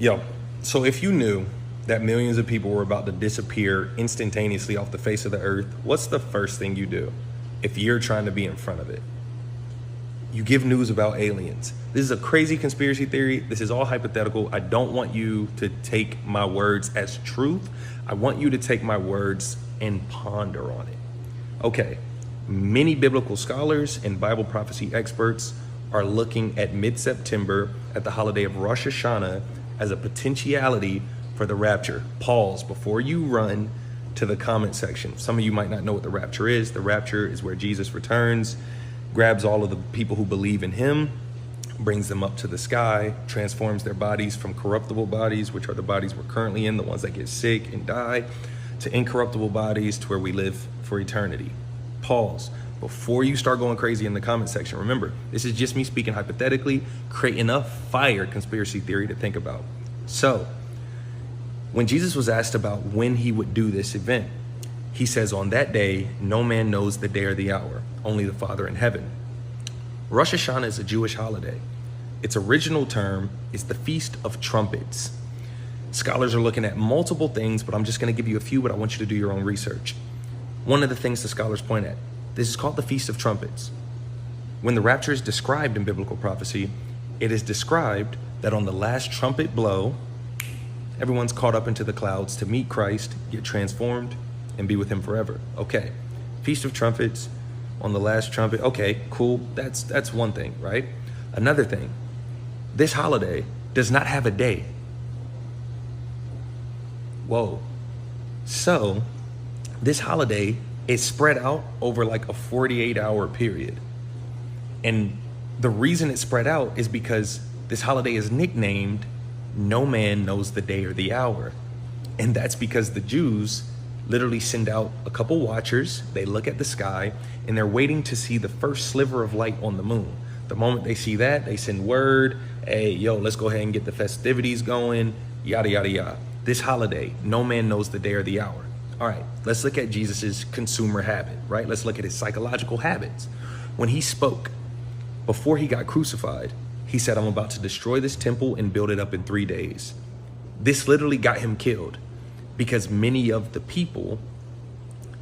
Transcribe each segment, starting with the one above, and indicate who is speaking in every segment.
Speaker 1: Yo, so if you knew that millions of people were about to disappear instantaneously off the face of the earth, what's the first thing you do if you're trying to be in front of it? You give news about aliens. This is a crazy conspiracy theory. This is all hypothetical. I don't want you to take my words as truth. I want you to take my words and ponder on it. Okay, many biblical scholars and Bible prophecy experts are looking at mid-September at the holiday of Rosh Hashanah as a potentiality for the rapture. Pause before you run to the comment section. Some of you might not know what the rapture is. The rapture is where Jesus returns, grabs all of the people who believe in him, brings them up to the sky, transforms their bodies from corruptible bodies, which are the bodies we're currently in, the ones that get sick and die, to incorruptible bodies to where we live for eternity. Pause before you start going crazy in the comment section. Remember, this is just me speaking hypothetically, creating a fire conspiracy theory to think about. So, when Jesus was asked about when he would do this event, he says, on that day, no man knows the day or the hour, only the Father in heaven. Rosh Hashanah is a Jewish holiday. Its original term is the Feast of Trumpets. Scholars are looking at multiple things, but I'm just going to give you a few, but I want you to do your own research. One of the things the scholars point at, this is called the Feast of Trumpets. When the rapture is described in biblical prophecy, it is described that on the last trumpet blow, everyone's caught up into the clouds to meet Christ, get transformed, and be with him forever. Okay, Feast of Trumpets, on the last trumpet. Okay, cool, that's one thing, right? Another thing, this holiday does not have a day. Whoa. So, this holiday is spread out over like a 48-hour period. And the reason it's spread out is because this holiday is nicknamed No Man Knows the Day or the Hour. And that's because the Jews literally send out a couple watchers, they look at the sky, and they're waiting to see the first sliver of light on the moon. The moment they see that, they send word, hey, yo, let's go ahead and get the festivities going, yada, yada, yada. This holiday, no man knows the day or the hour. All right, let's look at Jesus's consumer habit, right? Let's look at his psychological habits. When he spoke, before he got crucified, he said, I'm about to destroy this temple and build it up in 3 days. This literally got him killed because many of the people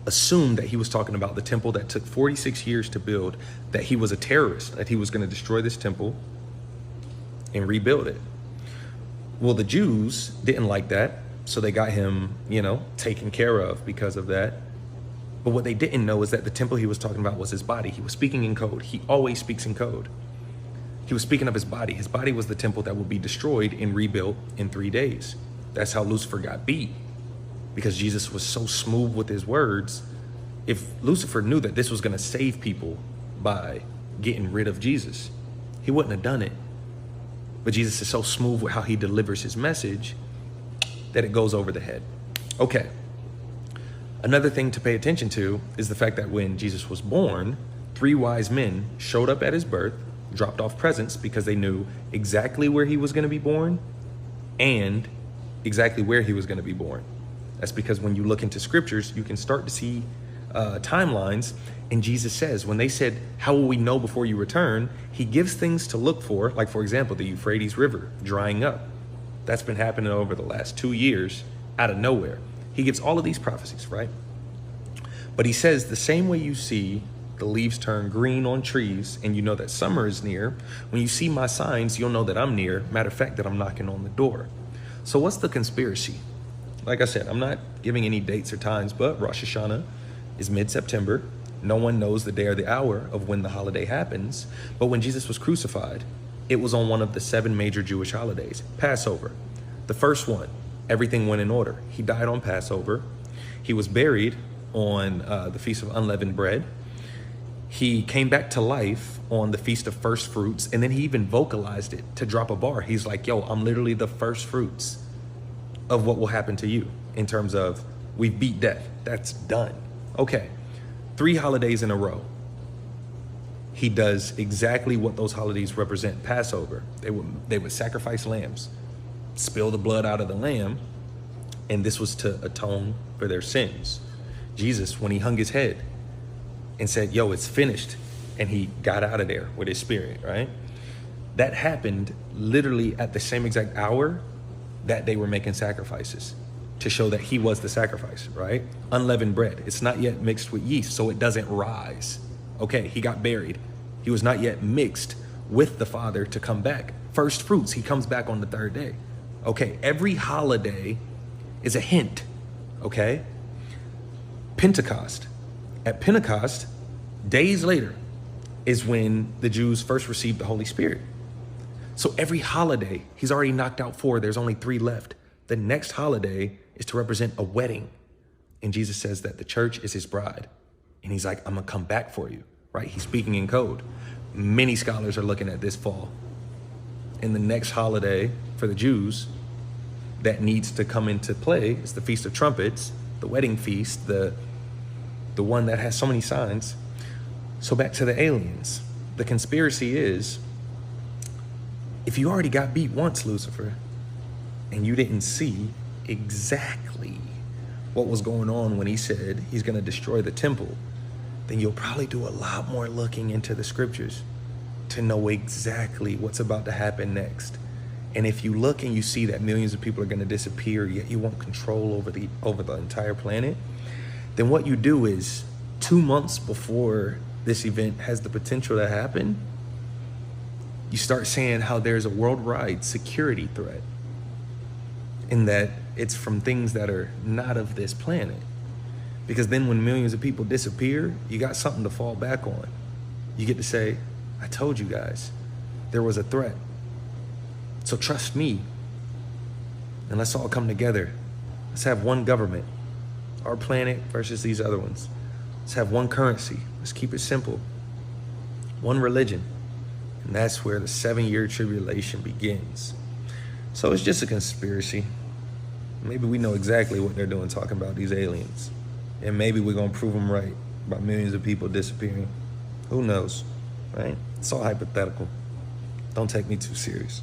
Speaker 1: assumed that he was talking about the temple that took 46 years to build, that he was a terrorist, that he was going to destroy this temple and rebuild it. Well, the Jews didn't like that, so they got him, taken care of because of that. But what they didn't know is that the temple he was talking about was his body. He was speaking in code. He always speaks in code. He was speaking of his body. His body was the temple that would be destroyed and rebuilt in 3 days. That's how Lucifer got beat, because Jesus was so smooth with his words. If Lucifer knew that this was going to save people by getting rid of Jesus, he wouldn't have done it. But Jesus is so smooth with how he delivers his message that it goes over the head. Okay. Another thing to pay attention to is the fact that when Jesus was born, 3 wise men showed up at his birth, dropped off presents because they knew exactly where he was going to be born and exactly where he was going to be born. That's because when you look into scriptures, you can start to see timelines. And Jesus says, when they said, how will we know before you return? He gives things to look for, like, for example, the Euphrates River drying up. That's been happening over the last 2 years out of nowhere. He gives all of these prophecies, right? But he says, the same way you see the leaves turn green on trees and you know that summer is near, when you see my signs, you'll know that I'm near. Matter of fact, that I'm knocking on the door. So what's the conspiracy? Like I said, I'm not giving any dates or times, but Rosh Hashanah is mid-September. No one knows the day or the hour of when the holiday happens. But when Jesus was crucified, it was on one of the 7 major Jewish holidays, Passover. The first one, everything went in order. He died on Passover. He was buried on the Feast of Unleavened Bread. He came back to life on the Feast of First Fruits, and then he even vocalized it to drop a bar. He's like, yo, I'm literally the first fruits of what will happen to you in terms of we beat death. That's done. Okay, 3 holidays in a row. He does exactly what those holidays represent. Passover, they would sacrifice lambs, spill the blood out of the lamb, and this was to atone for their sins. Jesus, when he hung his head and said, yo, it's finished, and he got out of there with his spirit, right? That happened literally at the same exact hour that they were making sacrifices to show that he was the sacrifice, right? Unleavened bread. It's not yet mixed with yeast, so it doesn't rise. Okay, he got buried. He was not yet mixed with the Father to come back. First fruits, he comes back on the third day. Okay, every holiday is a hint, okay? Pentecost. At Pentecost, days later, is when the Jews first received the Holy Spirit. So every holiday, he's already knocked out 4. There's only 3 left. The next holiday is to represent a wedding. And Jesus says that the church is his bride. And he's like, I'm gonna come back for you, right? He's speaking in code. Many scholars are looking at this fall. And the next holiday for the Jews that needs to come into play is the Feast of Trumpets, the wedding feast, the one that has so many signs. So back to the aliens. The conspiracy is, if you already got beat once, Lucifer, and you didn't see exactly what was going on when he said he's going to destroy the temple, then you'll probably do a lot more looking into the scriptures to know exactly what's about to happen next. And if you look and you see that millions of people are going to disappear, yet you want control over the entire planet, then what you do is 2 months before this event has the potential to happen, you start saying how there's a worldwide security threat, in that it's from things that are not of this planet. Because then when millions of people disappear, you got something to fall back on. You get to say, I told you guys, there was a threat. So trust me, and let's all come together. Let's have one government, our planet versus these other ones. Let's have one currency. Let's keep it simple. One religion. And that's where the 7-year tribulation begins. So it's just a conspiracy. Maybe we know exactly what they're doing talking about these aliens. And maybe we're going to prove them right about millions of people disappearing. Who knows, right? It's all hypothetical. Don't take me too serious.